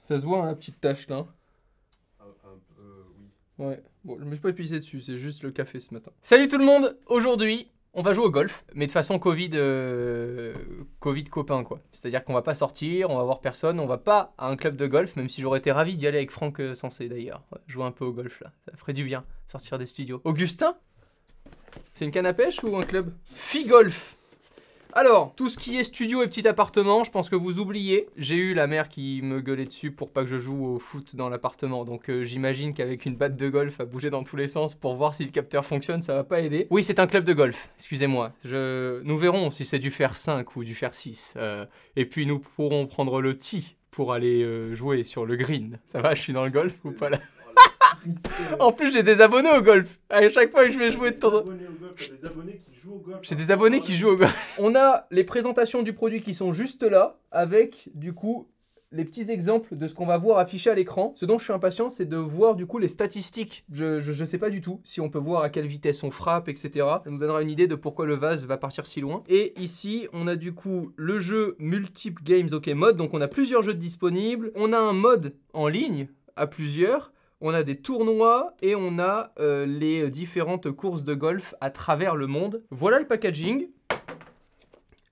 Ça se voit, hein, la petite tache là. Oui. Ouais, bon, je me suis pas épicé dessus, c'est juste le café ce matin. Salut tout le monde. Aujourd'hui, on va jouer au golf, mais de façon Covid copain quoi. C'est-à-dire qu'on va pas sortir, on va voir personne, on va pas à un club de golf, même si j'aurais été ravi d'y aller avec Franck Sensé d'ailleurs. Ouais, jouer un peu au golf là, ça ferait du bien, sortir des studios. Augustin, c'est une canne à pêche ou un club? Figolf. Alors, tout ce qui est studio et petit appartement, je pense que vous oubliez. J'ai eu la mère qui me gueulait dessus pour pas que je joue au foot dans l'appartement. Donc j'imagine qu'avec une batte de golf à bouger dans tous les sens pour voir si le capteur fonctionne, ça va pas aider. Oui, c'est un club de golf, excusez-moi. Nous verrons si c'est du fer 5 ou du fer 6. Et puis nous pourrons prendre le tee pour aller jouer sur le green. Ça va, je suis dans le golf ou pas là? En plus, j'ai des abonnés au golf. À chaque fois que je vais jouer de temps en temps. Des abonnés qui jouent au golf. J'ai des abonnés qui jouent au golf. On a les présentations du produit qui sont juste là, avec du coup les petits exemples de ce qu'on va voir affiché à l'écran. Ce dont je suis impatient, c'est de voir du coup les statistiques. Je sais pas du tout si on peut voir à quelle vitesse on frappe, etc. Ça nous donnera une idée de pourquoi le vase va partir si loin. Et ici, on a du coup le jeu Multiple Games OK Mode. Donc on a plusieurs jeux disponibles. On a un mode en ligne à plusieurs. On a des tournois et on a les différentes courses de golf à travers le monde. Voilà le packaging.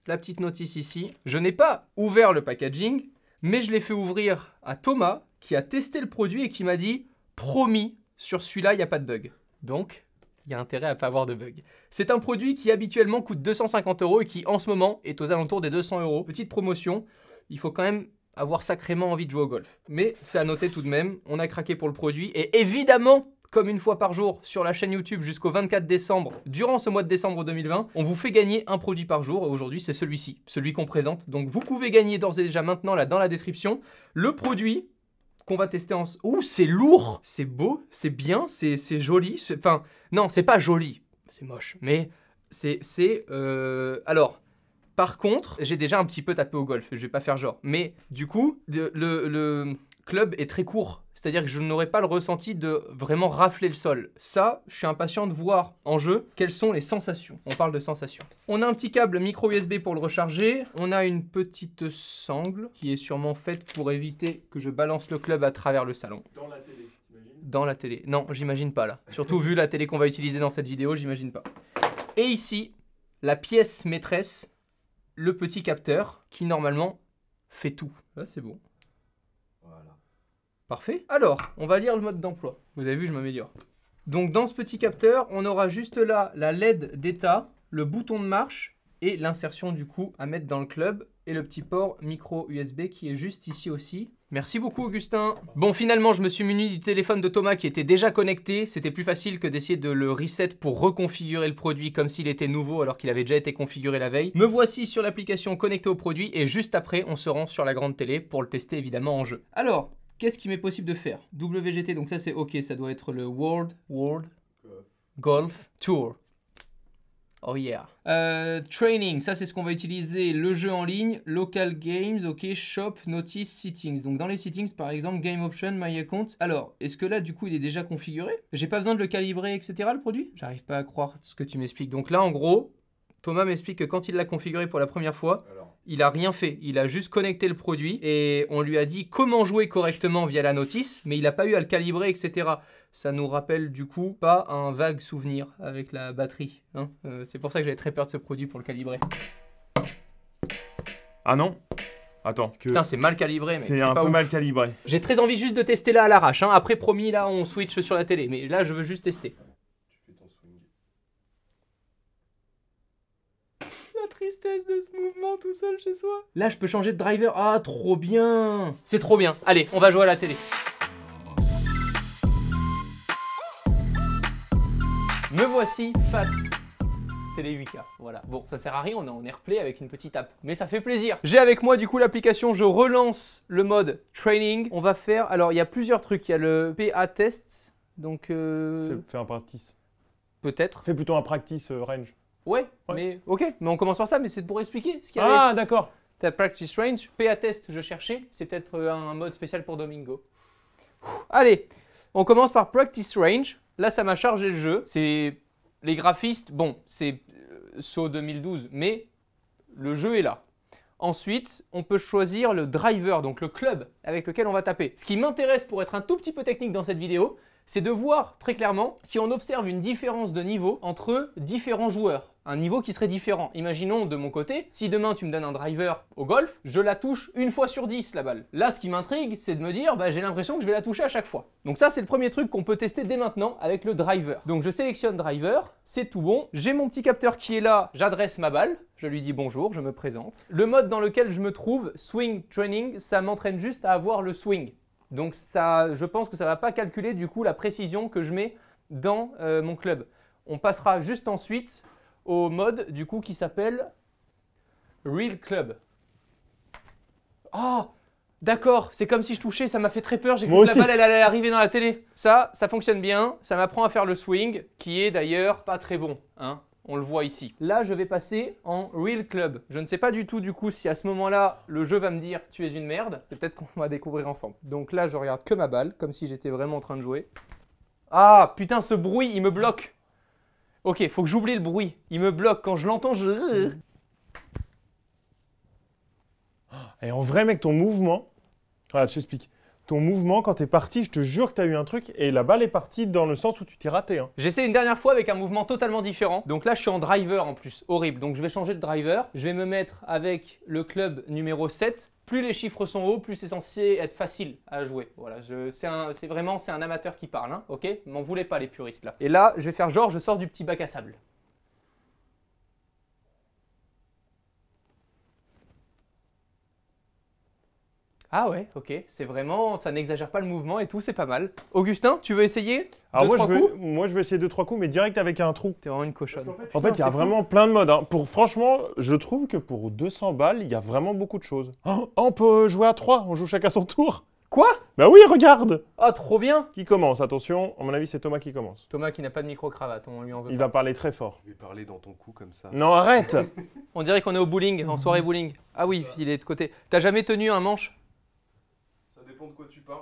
La petite notice ici. Je n'ai pas ouvert le packaging, mais je l'ai fait ouvrir à Thomas, qui a testé le produit et qui m'a dit « Promis, sur celui-là, il n'y a pas de bug. » Donc, il y a intérêt à ne pas avoir de bug. C'est un produit qui habituellement coûte 250 € et qui, en ce moment, est aux alentours des 200 €. Petite promotion, il faut quand même avoir sacrément envie de jouer au golf. Mais c'est à noter tout de même, on a craqué pour le produit. Et évidemment, comme une fois par jour sur la chaîne YouTube jusqu'au 24 décembre, durant ce mois de décembre 2020, on vous fait gagner un produit par jour. Et aujourd'hui, c'est celui-ci, celui qu'on présente. Donc vous pouvez gagner d'ores et déjà maintenant, là, dans la description, le produit qu'on va tester en... Ouh, c'est lourd! C'est beau, c'est bien, c'est joli. Enfin, non, c'est pas joli. C'est moche, mais alors... Par contre, j'ai déjà un petit peu tapé au golf, je vais pas faire genre. Mais du coup, le club est très court. C'est-à-dire que je n'aurai pas le ressenti de vraiment rafler le sol. Ça, je suis impatient de voir en jeu quelles sont les sensations. On parle de sensations. On a un petit câble micro USB pour le recharger. On a une petite sangle qui est sûrement faite pour éviter que je balance le club à travers le salon. Dans la télé, t'imagines? Dans la télé. Non, j'imagine pas là. Surtout vu la télé qu'on va utiliser dans cette vidéo, j'imagine pas. Et ici, la pièce maîtresse, le petit capteur qui normalement fait tout. Là c'est bon. Voilà. Parfait. Alors, on va lire le mode d'emploi. Vous avez vu, je m'améliore. Donc dans ce petit capteur, on aura juste là la LED d'état, le bouton de marche et l'insertion du coup à mettre dans le club et le petit port micro USB qui est juste ici aussi. Merci beaucoup Augustin. Bon, finalement, je me suis muni du téléphone de Thomas qui était déjà connecté. C'était plus facile que d'essayer de le reset pour reconfigurer le produit comme s'il était nouveau alors qu'il avait déjà été configuré la veille. Me voici sur l'application connectée au produit et juste après, on se rend sur la grande télé pour le tester évidemment en jeu. Alors, qu'est-ce qu'il m'est possible de faire? WGT, donc ça c'est OK, ça doit être le World Golf Tour. Oh yeah. Training, ça c'est ce qu'on va utiliser, le jeu en ligne, local games, ok, shop, notice, settings. Donc dans les settings par exemple, game option, my account. Alors, est-ce que là du coup il est déjà configuré? J'ai pas besoin de le calibrer, etc. le produit? J'arrive pas à croire ce que tu m'expliques. Donc là en gros, Thomas m'explique que quand il l'a configuré pour la première fois, il a rien fait. Il a juste connecté le produit et on lui a dit comment jouer correctement via la notice, mais il n'a pas eu à le calibrer, etc. Ça nous rappelle du coup pas un vague souvenir avec la batterie. Hein. C'est pour ça que j'avais très peur de ce produit pour le calibrer. Ah non? Attends. Putain, c'est mal calibré, mais c'est un peu mal calibré. J'ai très envie juste de tester là à l'arrache. Hein. Après, promis, là, on switch sur la télé. Mais là, je veux juste tester. Tu fais ton swing. La tristesse de ce mouvement tout seul chez soi. Là, je peux changer de driver. Ah, trop bien. C'est trop bien. Allez, on va jouer à la télé. Me voici face télé 8K. Voilà. Bon, ça sert à rien, on est en AirPlay avec une petite app, mais ça fait plaisir. J'ai avec moi du coup l'application, je relance le mode training. On va faire, alors il y a plusieurs trucs, il y a le PA test, donc... Fais un practice. Peut-être. Fais plutôt un practice range. Ouais, mais ok, mais on commence par ça, mais c'est pour expliquer ce qu'il y a. Ah, d'accord. T'as practice range, PA test, je cherchais, c'est peut-être un mode spécial pour Domingo. Allez, on commence par practice range. Là, ça m'a chargé le jeu. C'est les graphistes, bon, c'est saut 2012, mais le jeu est là. Ensuite, on peut choisir le driver, donc le club avec lequel on va taper. Ce qui m'intéresse pour être un tout petit peu technique dans cette vidéo, c'est de voir très clairement si on observe une différence de niveau entre différents joueurs. Un niveau qui serait différent. Imaginons de mon côté, si demain tu me donnes un driver au golf, je la touche une fois sur 10 la balle. Là, ce qui m'intrigue, c'est de me dire, j'ai l'impression que je vais la toucher à chaque fois. Donc ça, c'est le premier truc qu'on peut tester dès maintenant avec le driver. Donc je sélectionne driver, c'est tout bon. J'ai mon petit capteur qui est là, j'adresse ma balle. Je lui dis bonjour, je me présente. Le mode dans lequel je me trouve, Swing Training, ça m'entraîne juste à avoir le swing. Donc ça, je pense que ça ne va pas calculer du coup la précision que je mets dans mon club. On passera juste ensuite au mode du coup qui s'appelle Real Club. Oh, d'accord, c'est comme si je touchais, ça m'a fait très peur, j'ai cru que la balle elle allait arriver dans la télé. Ça fonctionne bien, ça m'apprend à faire le swing, qui est d'ailleurs pas très bon, hein. On le voit ici. Là, je vais passer en Real Club. Je ne sais pas du tout du coup si à ce moment-là, le jeu va me dire tu es une merde. C'est peut-être qu'on va découvrir ensemble. Donc là, je regarde que ma balle, comme si j'étais vraiment en train de jouer. Ah, putain, ce bruit, il me bloque. Ok, faut que j'oublie le bruit. Il me bloque. Quand je l'entends, je... Et en vrai, mec, ton mouvement... Regarde, je t'explique. Ton mouvement, quand t'es parti, je te jure que t'as eu un truc et la balle est partie dans le sens où tu t'es raté. Hein. J'essaie une dernière fois avec un mouvement totalement différent. Donc là, je suis en driver en plus. Horrible. Donc je vais changer de driver. Je vais me mettre avec le club numéro 7. Plus les chiffres sont hauts, plus c'est censé être facile à jouer. Voilà, c'est un amateur qui parle, hein, ok? M'en voulez pas les puristes là. Et là, je vais faire genre, je sors du petit bac à sable. Ah ouais, ok, c'est vraiment, ça n'exagère pas le mouvement et tout, c'est pas mal. Augustin, tu veux essayer? Alors moi je vais essayer 2-3 coups, mais direct avec un trou. T'es vraiment une cochonne. En fait, il y a vraiment plein de modes. Hein. Franchement, je trouve que pour 200 balles, il y a vraiment beaucoup de choses. Oh, on peut jouer à 3, on joue chacun son tour. Quoi? Bah oui, regarde. Ah, trop bien. Qui commence? Attention, à mon avis, c'est Thomas qui commence. Thomas qui n'a pas de micro-cravate, on lui en veut pas. Il va parler très fort. Je vais parler dans ton cou comme ça. Non, arrête. On dirait qu'on est au bowling, en soirée bowling. Ah oui, il est de côté. T'as jamais tenu un manche? Ça dépend de quoi tu parles.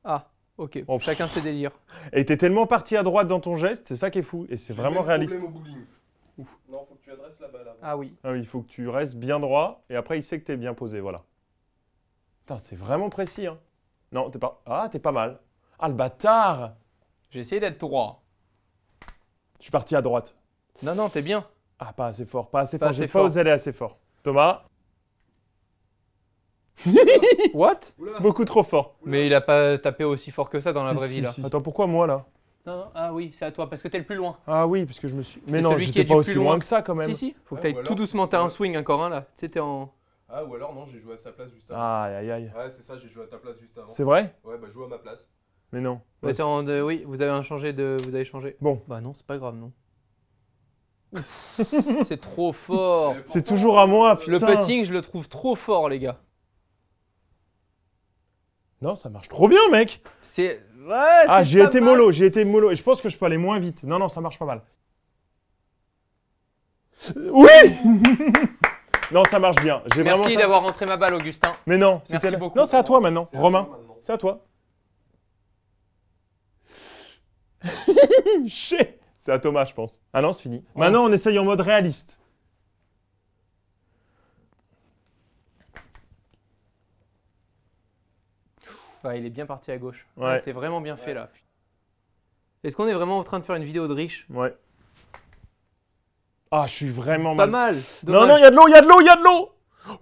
Ah, ok. Oh, Chacun ses délires. Et t'es tellement parti à droite dans ton geste, c'est ça qui est fou. Et c'est vraiment réaliste. Problème au bowling. Ouf. Non, faut que tu adresses la balle avant. Ah oui. Ah oui, il faut que tu restes bien droit. Et après, il sait que t'es bien posé, voilà. Putain, c'est vraiment précis, hein. Non, t'es pas... Ah, t'es pas mal. Ah, le bâtard. J'ai essayé d'être droit. Je suis parti à droite. Non, non, t'es bien. Ah, pas assez fort, pas assez Pas fort. assez J'ai pas fort. osé aller assez fort. Thomas, What? Oula. beaucoup trop fort. Mais il a pas tapé aussi fort que ça dans la Si, vraie si, vie là. si. Attends, pourquoi moi là? Non, non, ah oui, c'est à toi, parce que t'es le plus loin. Ah oui, parce que je me suis... Mais C'est non, celui qui j'étais est pas du aussi plus loin loin que ça quand même. Si, si, faut que Ouais, t'ailles ou tout alors- doucement, t'as un ouais. swing encore un là. Tu sais, t'es en... Ah, ou alors non, j'ai joué à sa place juste avant. Aïe, aïe, aïe. Ouais, c'est ça, j'ai joué à ta place juste avant. C'est vrai? Ouais, bah joue à ma place. Mais non. Ouais, t'es en oui, vous avez changé de... Vous avez changé. Bon. Bah non, c'est pas grave, non. Ouf. C'est trop fort. Mais C'est pourtant, toujours à moi, Le putain. putting, je le trouve trop fort, les gars. Non, ça marche trop bien, mec. C'est... Ouais, Ah, c'est j'ai pas été mal. mollo, j'ai été mollo. Et je pense que je peux aller moins vite. Non, non, ça marche pas mal. Oui. Non, ça marche bien. J'ai Merci vraiment... d'avoir rentré ma balle, Augustin. Mais non, Merci c'était... beaucoup. Non, c'est à toi maintenant. C'est à Romain, toi maintenant. c'est à toi. Chais. C'est à Thomas, je pense. Ah non, c'est fini. Ouais. Maintenant, on essaye en mode réaliste. Ouais, il est bien parti à gauche. Ouais. Ouais, c'est vraiment bien fait là. Est-ce qu'on est vraiment en train de faire une vidéo de riche? Ouais. Ah, je suis vraiment Pas mal. mal. Non, Dommage. non, il y a de l'eau, il y a de l'eau, il y a de l'eau.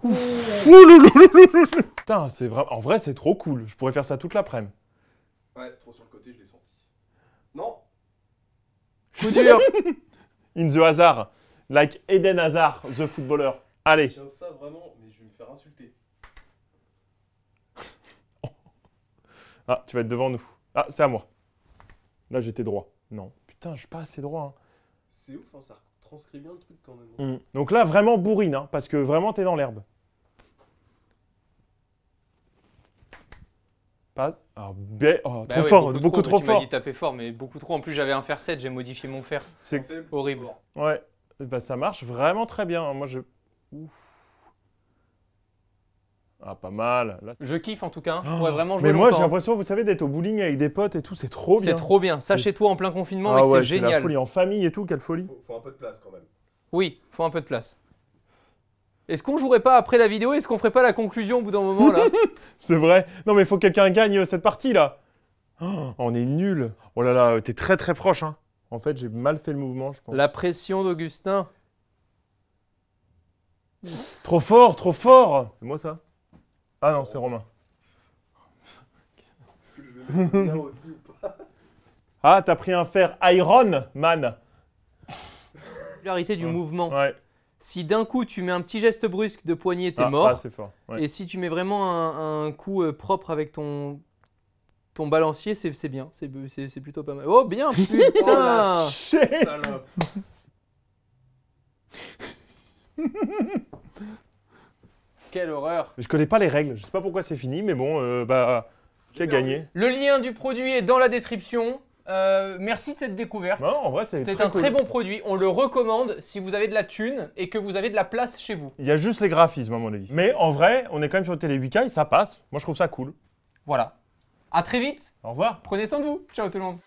Ouh. Putain, c'est vraiment... En vrai, c'est trop cool. Je pourrais faire ça toute l'après-midi. Ouais, trop sur le côté, je l'ai senti. Non. Coup dur. In the Hazard. Like Eden Hazard, the footballer. Allez. Je tiens ça vraiment, mais je vais me faire insulter. Ah, tu vas être devant nous. Ah, c'est à moi. Là, j'étais droit. Non. Putain, je suis pas assez droit. C'est ouf, hein, ça transcrit bien le truc quand même. Hein. Donc là, vraiment bourrine, hein, parce que vraiment, t'es dans l'herbe. Passe. Ah, oh, Bah trop ouais, fort, beaucoup trop Tu m'as fort. dit taper fort, mais beaucoup trop. En plus, j'avais un fer 7, j'ai modifié mon fer. C'est Ça fait horrible. fort. Ouais. Bah, ça marche vraiment très bien. Moi, je... Ouf. Ah, pas mal. Là... Je kiffe en tout cas. Je Oh, pourrais vraiment jouer mais moi, j'ai longtemps. l'impression, vous savez, d'être au bowling avec des potes et tout, c'est trop bien. C'est trop bien. Ça C'est- chez toi en plein confinement, Ah mec, ouais, c'est c'est la génial. folie en famille et tout, quelle folie. Faut un peu de place quand même. Oui, faut un peu de place. Est-ce qu'on jouerait pas après la vidéo? Est-ce qu'on ferait pas la conclusion au bout d'un moment là? C'est vrai. Non, mais il faut que quelqu'un gagne cette partie-là. Oh, on est nul. Oh là là, t'es très très proche. Hein. En fait, j'ai mal fait le mouvement, je pense. La pression d'Augustin. Trop fort, trop fort. C'est moi ça? Ah non, c'est Romain. Est-ce que je vais mettre bien aussi ou pas? Ah, t'as pris un fer Iron Man. Particularité du mouvement. Ouais. Si d'un coup tu mets un petit geste brusque de poignet, t'es Ah, mort. Ah, c'est fort. Ouais. Et si tu mets vraiment un coup propre avec ton balancier, c'est bien. C'est plutôt pas mal. Oh bien, putain. Shit. Salope. Quelle horreur. Je connais pas les règles. Je sais pas pourquoi c'est fini, mais bon, bah, qui a gagné? Le lien du produit est dans la description. Merci de cette découverte. Non, en vrai, c'est C'est très un cool. très bon produit. On le recommande si vous avez de la thune et que vous avez de la place chez vous. Il y a juste les graphismes, à mon avis. Mais en vrai, on est quand même sur le télé 8K et ça passe. Moi, je trouve ça cool. Voilà. À très vite. Au revoir. Prenez soin de vous. Ciao tout le monde.